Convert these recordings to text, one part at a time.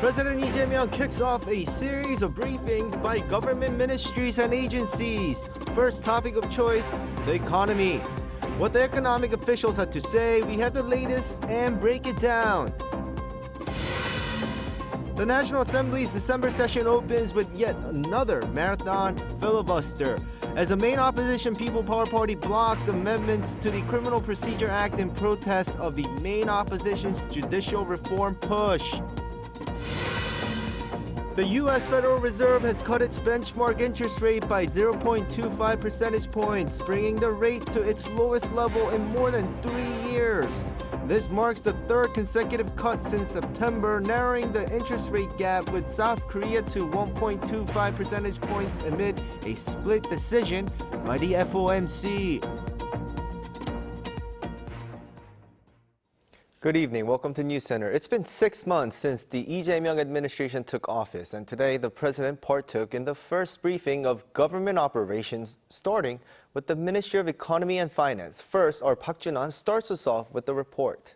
President Lee Jae-myung kicks off a series of briefings by government ministries and agencies. First topic of choice, the economy. What the economic officials had to say, we have the latest and break it down. The National Assembly's December session opens with yet another marathon filibuster, as the main opposition People Power Party blocks amendments to the Criminal Procedure Act in protest of the main opposition's judicial reform push. The U.S. Federal Reserve has cut its benchmark interest rate by 0.25 percentage points, bringing the rate to its lowest level in more than 3 years. This marks the third consecutive cut since September, narrowing the interest rate gap with South Korea to 1.25 percentage points amid a split decision by the FOMC. Good evening. Welcome to Newscenter. It's been 6 months since the Lee Jae-myung administration took office, and today the president partook in the first briefing of government operations, starting with the Ministry of Economy and Finance. First, our Park Jun-an starts us off with the report.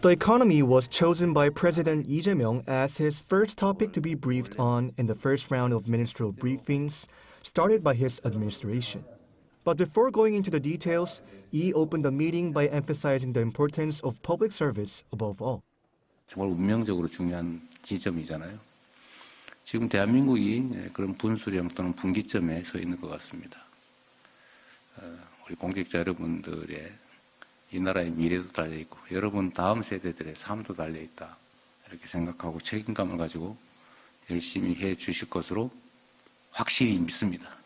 The economy was chosen by President Lee Jae-myung as his first topic to be briefed on in the first round of ministerial briefings started by his administration. But before going into the details, Lee opened the meeting by emphasizing the importance of public service above all. 정말 운명적으로 중요한 지점이잖아요. 지금 대한민국이 그런 분수령 또는 분기점에 서 있는 것 같습니다. 우리 공직자 여러분들의 이 나라의 미래도 달려 있고 여러분 다음 세대들의 삶도 달려 있다. 이렇게 생각하고 책임감을 가지고 열심히 해 주실 것으로 확실히 믿습니다.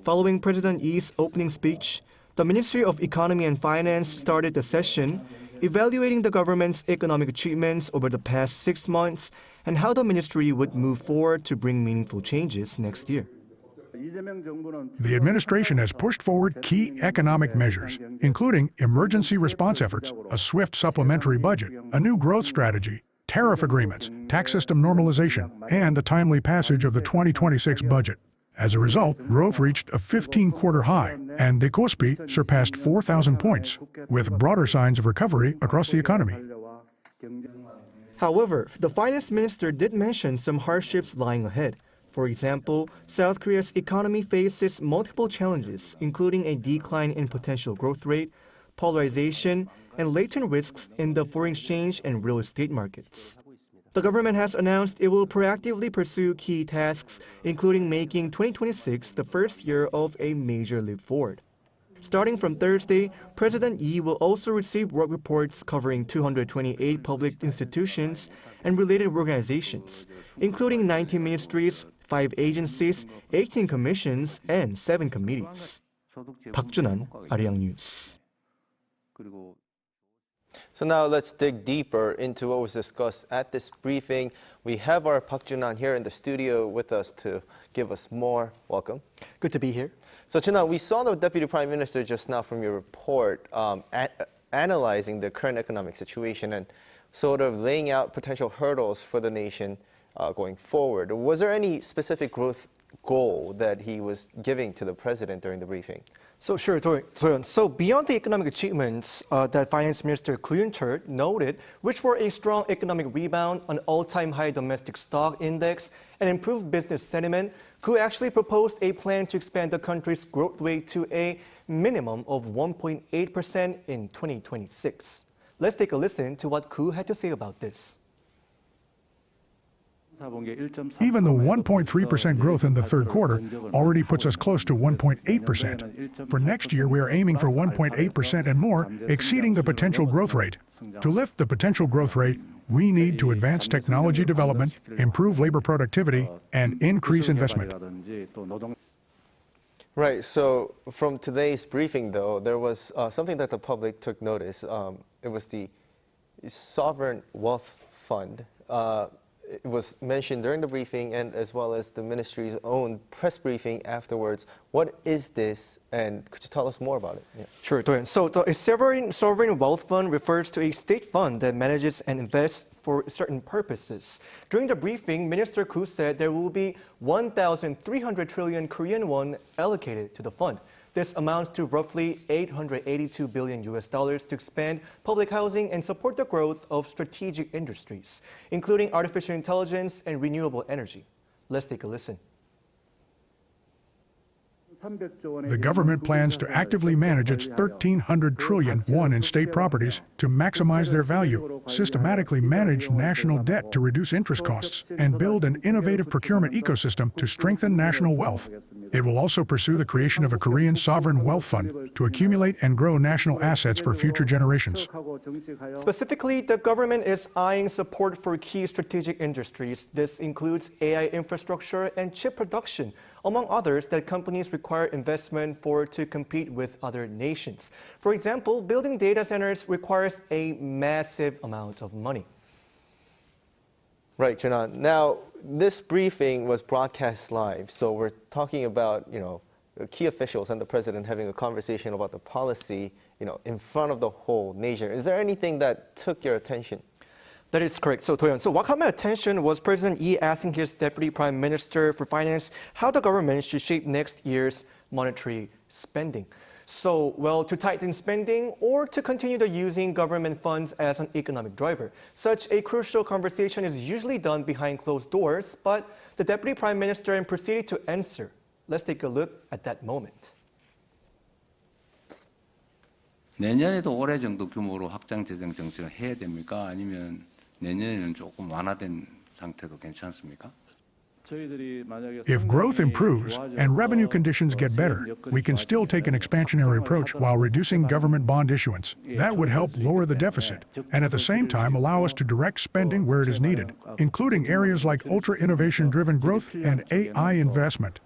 Following President Lee's opening speech, the Ministry of Economy and Finance started the session, evaluating the government's economic achievements over the past 6 months and how the ministry would move forward to bring meaningful changes next year. The administration has pushed forward key economic measures, including emergency response efforts, a swift supplementary budget, a new growth strategy, tariff agreements, tax system normalization, and the timely passage of the 2026 budget. As a result, growth reached a 15-quarter high, and the KOSPI surpassed 4,000 points, with broader signs of recovery across the economy. However, the finance minister did mention some hardships lying ahead. For example, South Korea's economy faces multiple challenges, including a decline in potential growth rate, polarization, and latent risks in the foreign exchange and real estate markets. The government has announced it will proactively pursue key tasks, including making 2026 the first year of a major leap forward. Starting from Thursday, President Lee will also receive work reports covering 228 public institutions and related organizations, including 19 ministries, 5 agencies, 18 commissions, and 7 committees. Park Jun-an, Arirang News. So now let's dig deeper into what was discussed at this briefing. We have our Park Jun-an here in the studio with us to give us more. Welcome. Good to be here. So Jun-an, we saw the Deputy Prime Minister just now from your report analyzing the current economic situation and sort of laying out potential hurdles for the nation going forward. Was there any specific growth goal that he was giving to the president during the briefing? So sure, Doyeon. So beyond the economic achievements that Finance Minister Koo Yoon-chul noted, which were a strong economic rebound, an all-time high domestic stock index, and improved business sentiment, Koo actually proposed a plan to expand the country's growth rate to a minimum of 1.8% in 2026. Let's take a listen to what Koo had to say about this. Even the 1.3% growth in the third quarter already puts us close to 1.8%. For next year, we are aiming for 1.8% and more, exceeding the potential growth rate. To lift the potential growth rate, we need to advance technology development, improve labor productivity, and increase investment. Right, so from today's briefing, though, there was something that the public took notice. It was the Sovereign Wealth Fund. It was mentioned during the briefing and as well as the ministry's own press briefing afterwards. What is this, and could you tell us more about it? Yeah. Sure, Doyeon. So a sovereign wealth fund refers to a state fund that manages and invests for certain purposes. During the briefing, Minister Koo said there will be 1,300 trillion Korean won allocated to the fund. This amounts to roughly $882 billion to expand public housing and support the growth of strategic industries, including artificial intelligence and renewable energy. Let's take a listen. The government plans to actively manage its 1,300 trillion won in state properties to maximize their value, systematically manage national debt to reduce interest costs, and build an innovative procurement ecosystem to strengthen national wealth. It will also pursue the creation of a Korean sovereign wealth fund to accumulate and grow national assets for future generations. Specifically, the government is eyeing support for key strategic industries. This includes AI infrastructure and chip production, among others that companies require investment for to compete with other nations. For example, building data centers requires a massive amount of money. Right, Junan. Now, this briefing was broadcast live, so we're talking about, key officials and the president having a conversation about the policy, in front of the whole nation. Is there anything that took your attention? That is correct. So, Toyon, what caught my attention was President Lee asking his Deputy Prime Minister for Finance how the government should shape next year's monetary spending. So, to tighten spending or to continue using government funds as an economic driver. Such a crucial conversation is usually done behind closed doors, but the Deputy Prime Minister proceeded to answer. Let's take a look at that moment. 내년에도 올해 정도 규모로 확장 재정 정책을 해야 됩니까? 아니면 내년에는 조금 완화된 상태도 괜찮습니까? If growth improves and revenue conditions get better, we can still take an expansionary approach while reducing government bond issuance. That would help lower the deficit and at the same time allow us to direct spending where it is needed, including areas like ultra-innovation-driven growth and AI investment.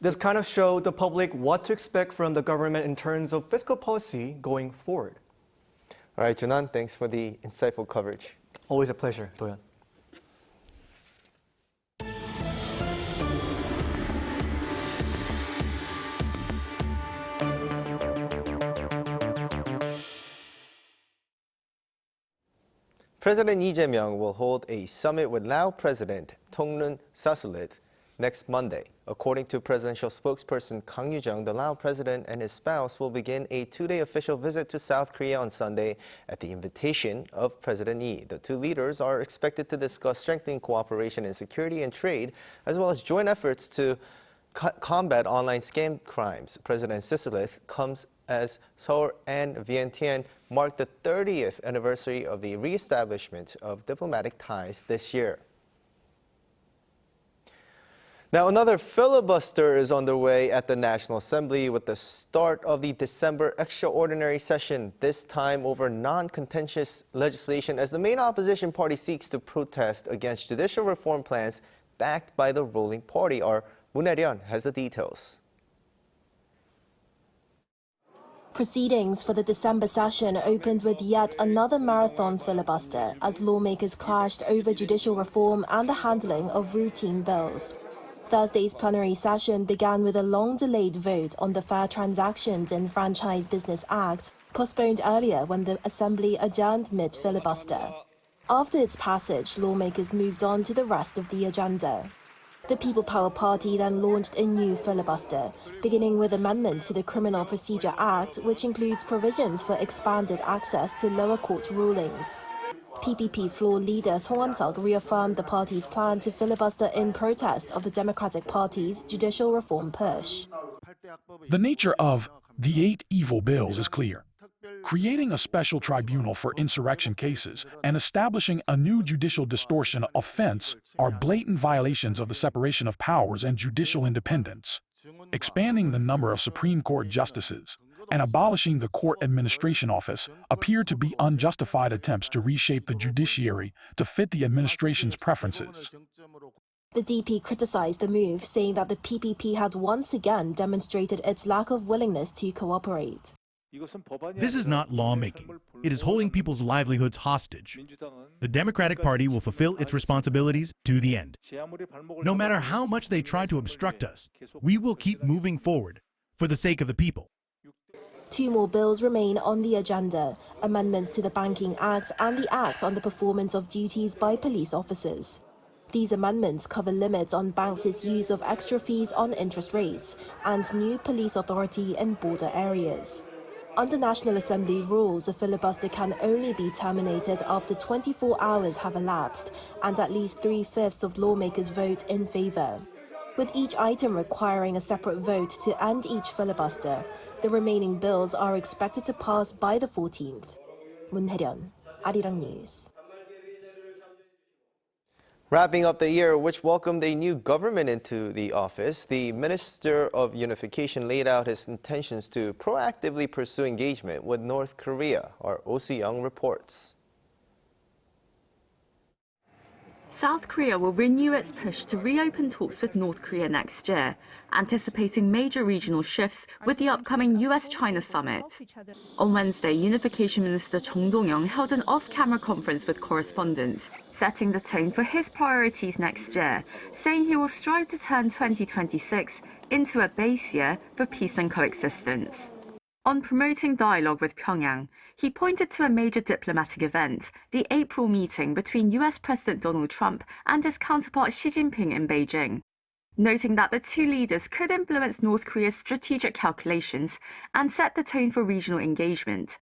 This kind of showed the public what to expect from the government in terms of fiscal policy going forward. All right, Junan, thanks for the insightful coverage. Always a pleasure, Doyan. President Lee Jae-myung will hold a summit with Lao President Sisoulith next Monday. According to presidential spokesperson Kang Yoo-jung, the Lao president and his spouse will begin a two-day official visit to South Korea on Sunday at the invitation of President Lee. The two leaders are expected to discuss strengthening cooperation in security and trade, as well as joint efforts to combat online scam crimes. President Sisoulith comes as Seoul and Vientiane mark the 30th anniversary of the re-establishment of diplomatic ties this year. Now, another filibuster is underway at the National Assembly with the start of the December extraordinary session, this time over non-contentious legislation as the main opposition party seeks to protest against judicial reform plans backed by the ruling party. Our Moon Hae-ryun has the details. Proceedings for the December session opened with yet another marathon filibuster as lawmakers clashed over judicial reform and the handling of routine bills. Thursday's plenary session began with a long-delayed vote on the Fair Transactions in Franchise Business Act, postponed earlier when the Assembly adjourned mid-filibuster. After its passage, lawmakers moved on to the rest of the agenda. The People Power Party then launched a new filibuster, beginning with amendments to the Criminal Procedure Act, which includes provisions for expanded access to lower court rulings. PPP floor leader Song Won-seok reaffirmed the party's plan to filibuster in protest of the Democratic Party's judicial reform push. The nature of the 8 evil bills is clear. Creating a special tribunal for insurrection cases and establishing a new judicial distortion offense are blatant violations of the separation of powers and judicial independence. Expanding the number of Supreme Court justices and abolishing the Court Administration Office appear to be unjustified attempts to reshape the judiciary to fit the administration's preferences. The DP criticized the move, saying that the PPP had once again demonstrated its lack of willingness to cooperate. This is not lawmaking. It is holding people's livelihoods hostage. The Democratic Party will fulfill its responsibilities to the end. No matter how much they try to obstruct us, we will keep moving forward for the sake of the people. 2 more bills remain on the agenda: amendments to the Banking Act and the Act on the Performance of Duties by Police Officers. These amendments cover limits on banks' use of extra fees on interest rates and new police authority in border areas. Under National Assembly rules, a filibuster can only be terminated after 24 hours have elapsed and at least 3/5 of lawmakers vote in favor. With each item requiring a separate vote to end each filibuster, the remaining bills are expected to pass by the 14th. 문혜련, 아리랑 뉴스. Wrapping up the year, which welcomed a new government into the office, the Minister of Unification laid out his intentions to proactively pursue engagement with North Korea. Our Oh Soo-young reports. South Korea will renew its push to reopen talks with North Korea next year, anticipating major regional shifts with the upcoming US-China summit. On Wednesday, Unification Minister Chung Dong-young held an off-camera conference with correspondents, setting the tone for his priorities next year, saying he will strive to turn 2026 into a base year for peace and coexistence. On promoting dialogue with Pyongyang, he pointed to a major diplomatic event, the April meeting between US President Donald Trump and his counterpart Xi Jinping in Beijing, noting that the two leaders could influence North Korea's strategic calculations and set the tone for regional engagement.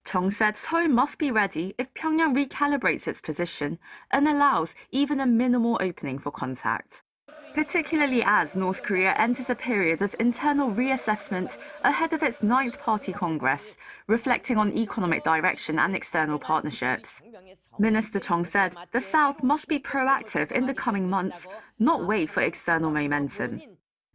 Chung said Seoul must be ready if Pyongyang recalibrates its position and allows even a minimal opening for contact, particularly as North Korea enters a period of internal reassessment ahead of its 9th Party Congress, reflecting on economic direction and external partnerships. Minister Chung said the South must be proactive in the coming months, not wait for external momentum.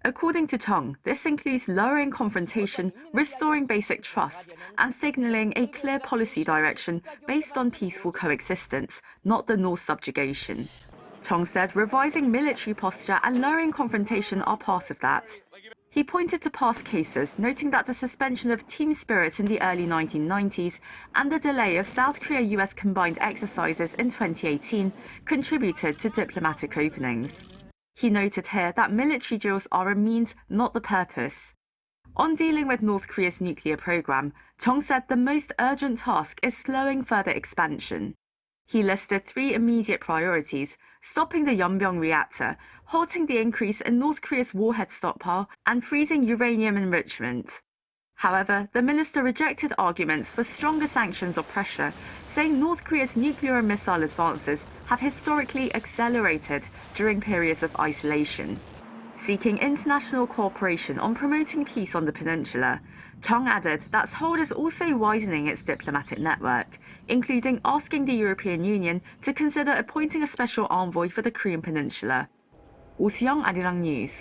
According to Chung, this includes lowering confrontation, restoring basic trust, and signaling a clear policy direction based on peaceful coexistence, not the North's subjugation. Chung said revising military posture and lowering confrontation are part of that. He pointed to past cases, noting that the suspension of team spirit in the early 1990s and the delay of South Korea-US combined exercises in 2018 contributed to diplomatic openings. He noted here that military drills are a means, not the purpose. On dealing with North Korea's nuclear program, Chung said the most urgent task is slowing further expansion. He listed 3 immediate priorities: stopping the Yeonbyung reactor, halting the increase in North Korea's warhead stockpile, and freezing uranium enrichment. However, the minister rejected arguments for stronger sanctions or pressure, saying North Korea's nuclear and missile advances have historically accelerated during periods of isolation. Seeking international cooperation on promoting peace on the peninsula, Chung added that Seoul is also widening its diplomatic network, including asking the European Union to consider appointing a special envoy for the Korean peninsula. Oh Soo-young, Arirang News.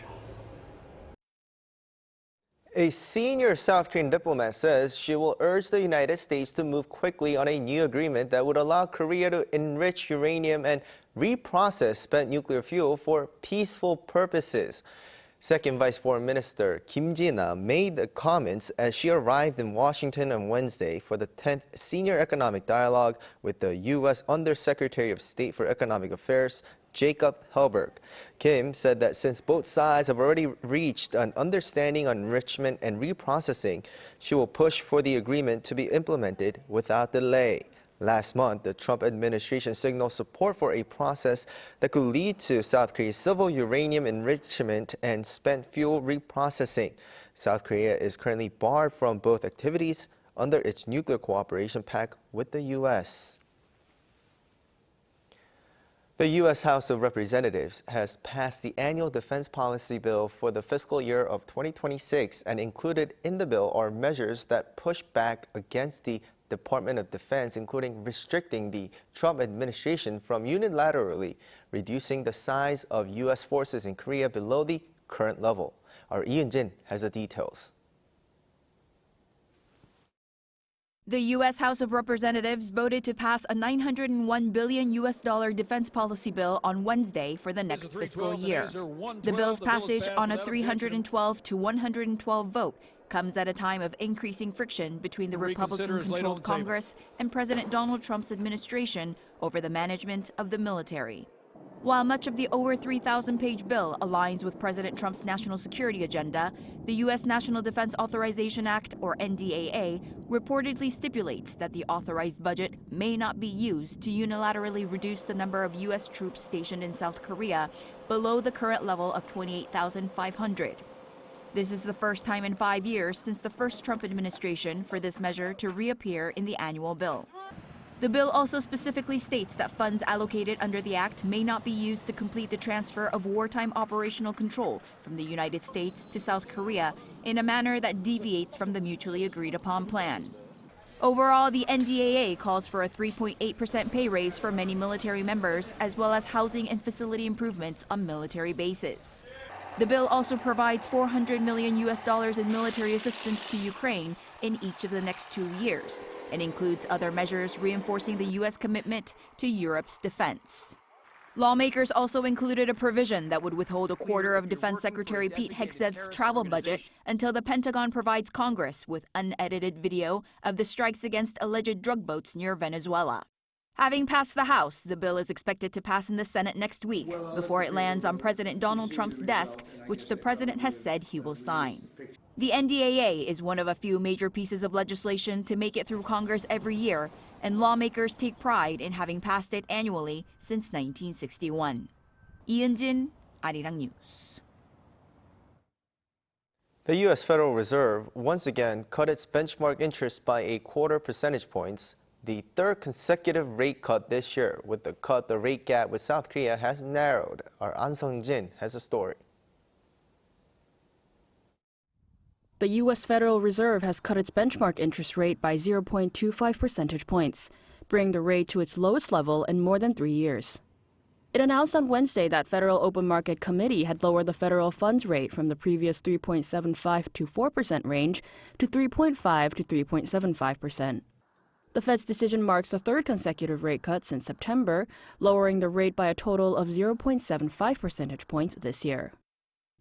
A senior South Korean diplomat says she will urge the United States to move quickly on a new agreement that would allow Korea to enrich uranium and reprocess spent nuclear fuel for peaceful purposes. Second Vice Foreign Minister Kim Ji-na made the comments as she arrived in Washington on Wednesday for the 10th Senior Economic Dialogue with the U.S. Undersecretary of State for Economic Affairs, Jacob Helberg. Kim said that since both sides have already reached an understanding on enrichment and reprocessing, she will push for the agreement to be implemented without delay. Last month, the Trump administration signaled support for a process that could lead to South Korea's civil uranium enrichment and spent fuel reprocessing. South Korea is currently barred from both activities under its nuclear cooperation pact with the U.S. The U.S. House of Representatives has passed the annual defense policy bill for the fiscal year of 2026, and included in the bill are measures that push back against the Department of Defense, including restricting the Trump administration from unilaterally reducing the size of U.S. forces in Korea below the current level. Our Ian Jin has the details. The U.S. House of Representatives voted to pass a $901 billion defense policy bill on Wednesday for the next fiscal year. The bill's passage on a 312 to 112 vote comes at a time of increasing friction between the Republican-controlled Congress and President Donald Trump's administration over the management of the military. While much of the over 3,000-page bill aligns with President Trump's national security agenda, the U.S. National Defense Authorization Act, or NDAA, reportedly stipulates that the authorized budget may not be used to unilaterally reduce the number of U.S. troops stationed in South Korea below the current level of 28,500. This is the first time in 5 years since the first Trump administration for this measure to reappear in the annual bill. The bill also specifically states that funds allocated under the act may not be used to complete the transfer of wartime operational control from the United States to South Korea in a manner that deviates from the mutually agreed upon plan. Overall, the NDAA calls for a 3.8% pay raise for many military members, as well as housing and facility improvements on military bases. The bill also provides $400 million in military assistance to Ukraine in each of the next 2 years, and includes other measures reinforcing the U.S. commitment to Europe's defense. Lawmakers also included a provision that would withhold a quarter of Defense Secretary Pete Hegseth's travel budget until the Pentagon provides Congress with unedited video of the strikes against alleged drug boats near Venezuela. Having passed the House, the bill is expected to pass in the Senate next week before it lands on President Donald Trump's desk, which the president has said he will sign. The NDAA is one of a few major pieces of legislation to make it through Congress every year, and lawmakers take pride in having passed it annually since 1961. 이은진, 아리랑 뉴스. The U.S. Federal Reserve once again cut its benchmark interest by a quarter percentage points, the third consecutive rate cut this year. With the cut, the rate gap with South Korea has narrowed. Our An Sung-jin has a story. The U.S. Federal Reserve has cut its benchmark interest rate by 0.25 percentage points, bringing the rate to its lowest level in more than 3 years. It announced on Wednesday that Federal Open Market Committee had lowered the federal funds rate from the previous 3.75 to 4% range to 3.5 to 3.75%. The Fed's decision marks the third consecutive rate cut since September, lowering the rate by a total of 0.75 percentage points this year.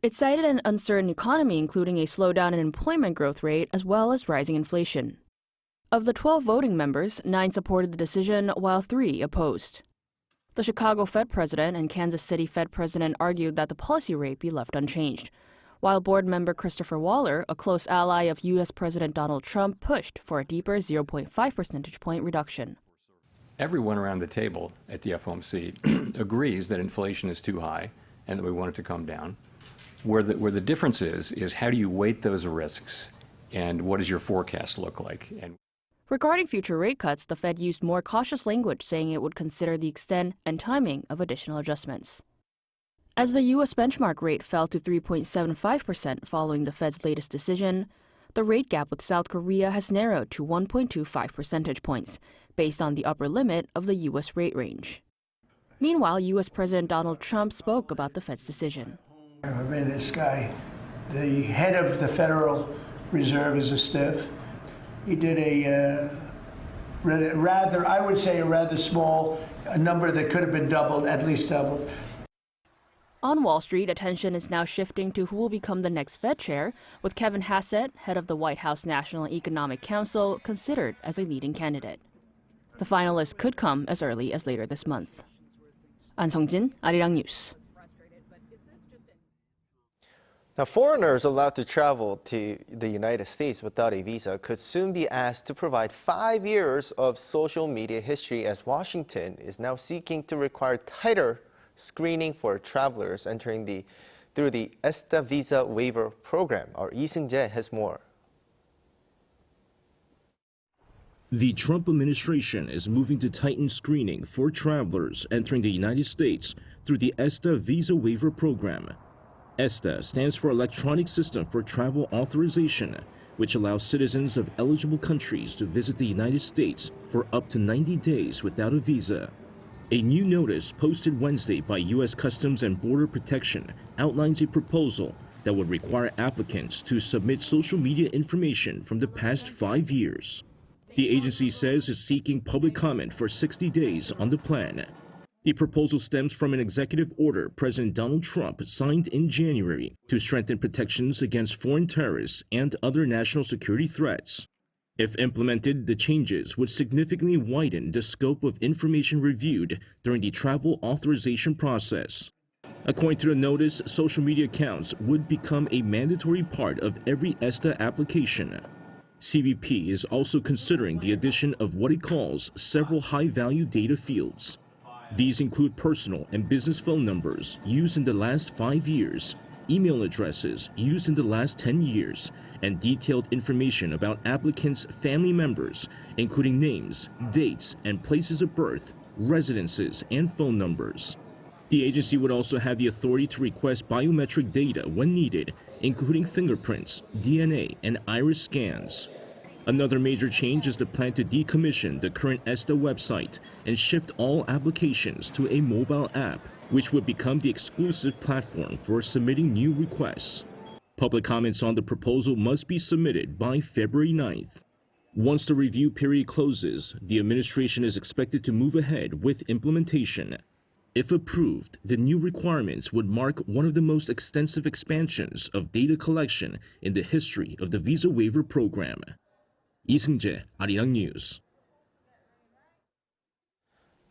It cited an uncertain economy, including a slowdown in employment growth rate as well as rising inflation. Of the 12 voting members, 9 supported the decision while 3 opposed. The Chicago Fed president and Kansas City Fed president argued that the policy rate be left unchanged, while board member Christopher Waller, a close ally of U.S. President Donald Trump, pushed for a deeper 0.5 percentage point reduction. Everyone around the table at the FOMC agrees that inflation is too high and that we want it to come down. Where the difference is how do you weight those risks and what does your forecast look like? Regarding future rate cuts, the Fed used more cautious language, saying it would consider the extent and timing of additional adjustments. As the U.S. benchmark rate fell to 3.75% following the Fed's latest decision, the rate gap with South Korea has narrowed to 1.25 percentage points, based on the upper limit of the U.S. rate range. Meanwhile, U.S. President Donald Trump spoke about the Fed's decision. I mean, this guy, the head of the Federal Reserve, is a stiff. He did a rather small number that could have been doubled, at least doubled. On Wall Street, attention is now shifting to who will become the next Fed chair, with Kevin Hassett, head of the White House National Economic Council, considered as a leading candidate. The finalists could come as early as later this month. An Sung-jin, 아리랑 뉴스. Now, foreigners allowed to travel to the United States without a visa could soon be asked to provide 5 years of social media history, as Washington is now seeking to require tighter screening for travelers entering through the ESTA visa waiver program. Our Lee Seung-jae has more. The Trump administration is moving to tighten screening for travelers entering the United States through the ESTA visa waiver program. ESTA stands for Electronic System for Travel Authorization, which allows citizens of eligible countries to visit the United States for up to 90 days without a visa. A new notice posted Wednesday by U.S. Customs and Border Protection outlines a proposal that would require applicants to submit social media information from the past 5 years. The agency says it's seeking public comment for 60 days on the plan. The proposal stems from an executive order President Donald Trump signed in January to strengthen protections against foreign terrorists and other national security threats. If implemented, the changes would significantly widen the scope of information reviewed during the travel authorization process. According to the notice, social media accounts would become a mandatory part of every ESTA application. CBP is also considering the addition of what it calls several high-value data fields. These include personal and business phone numbers used in the last 5 years, email addresses used in the last 10 years, and detailed information about applicants' family members, including names, dates, and places of birth, residences, and phone numbers. The agency would also have the authority to request biometric data when needed, including fingerprints, DNA, and iris scans. Another major change is the plan to decommission the current ESTA website and shift all applications to a mobile app, which would become the exclusive platform for submitting new requests. Public comments on the proposal must be submitted by February 9th. Once the review period closes, the administration is expected to move ahead with implementation. If approved, the new requirements would mark one of the most extensive expansions of data collection in the history of the visa waiver program. 이승재, 아리랑 뉴스.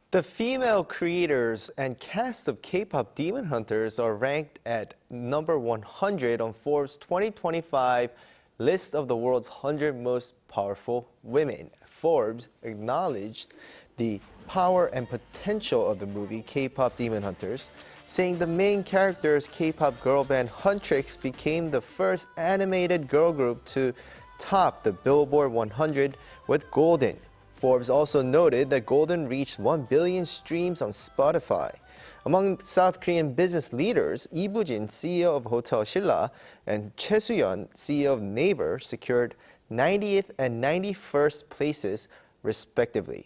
The female creators and cast of K-pop Demon Hunters are ranked at number 100 on Forbes 2025 list of the world's 100 most powerful women. Forbes acknowledged the power and potential of the movie K-pop Demon Hunters, saying the main character's K-pop girl band Huntrix became the first animated girl group to top the Billboard 100 with Golden. Forbes also noted that Golden reached 1 billion streams on Spotify. Among South Korean business leaders, Lee Boo-jin, CEO of Hotel Silla, and Choi Soo-yeon, CEO of Naver, secured 90th and 91st places, respectively.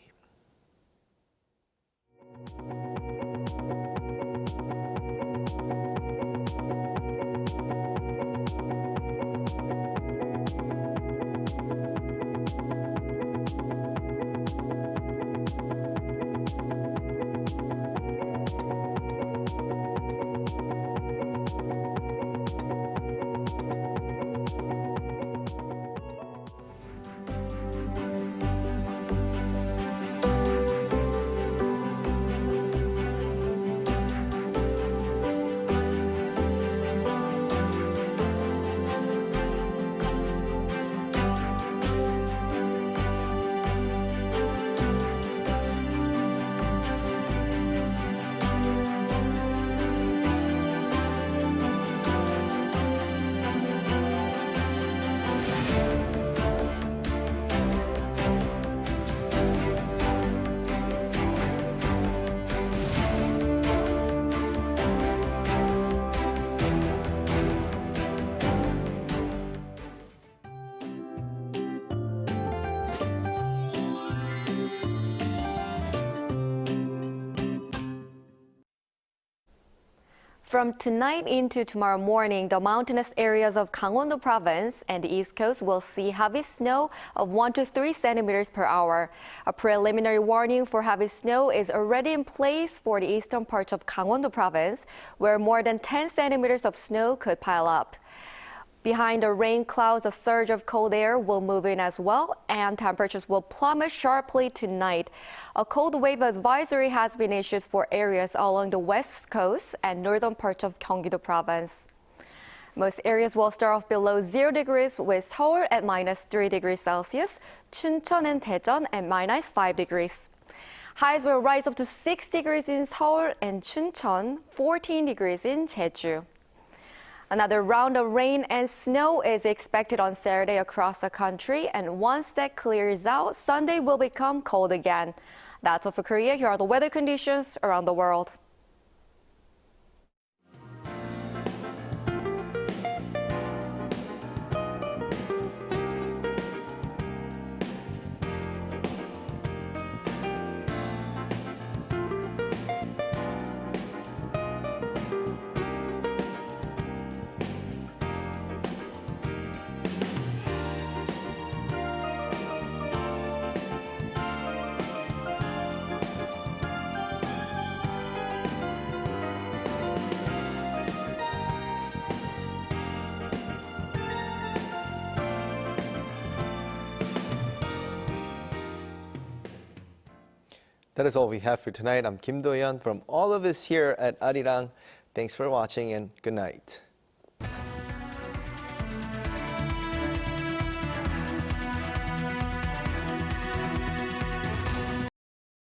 From tonight into tomorrow morning, the mountainous areas of Gangwon-do province and the east coast will see heavy snow of 1 to 3 centimeters per hour. A preliminary warning for heavy snow is already in place for the eastern parts of Gangwon-do province, where more than 10 centimeters of snow could pile up. Behind the rain clouds, a surge of cold air will move in as well, and temperatures will plummet sharply tonight. A cold wave advisory has been issued for areas along the west coast and northern parts of Gyeonggi-do province. Most areas will start off below 0 degrees, with Seoul at -3 degrees Celsius, Chuncheon and Daejeon at -5 degrees. Highs will rise up to 6 degrees in Seoul and Chuncheon, 14 degrees in Jeju. Another round of rain and snow is expected on Saturday across the country, and once that clears out, Sunday will become cold again. That's all for Korea. Here are the weather conditions around the world. That is all we have for tonight. I'm Kim Do-yeon from all of us here at Arirang. Thanks for watching and good night.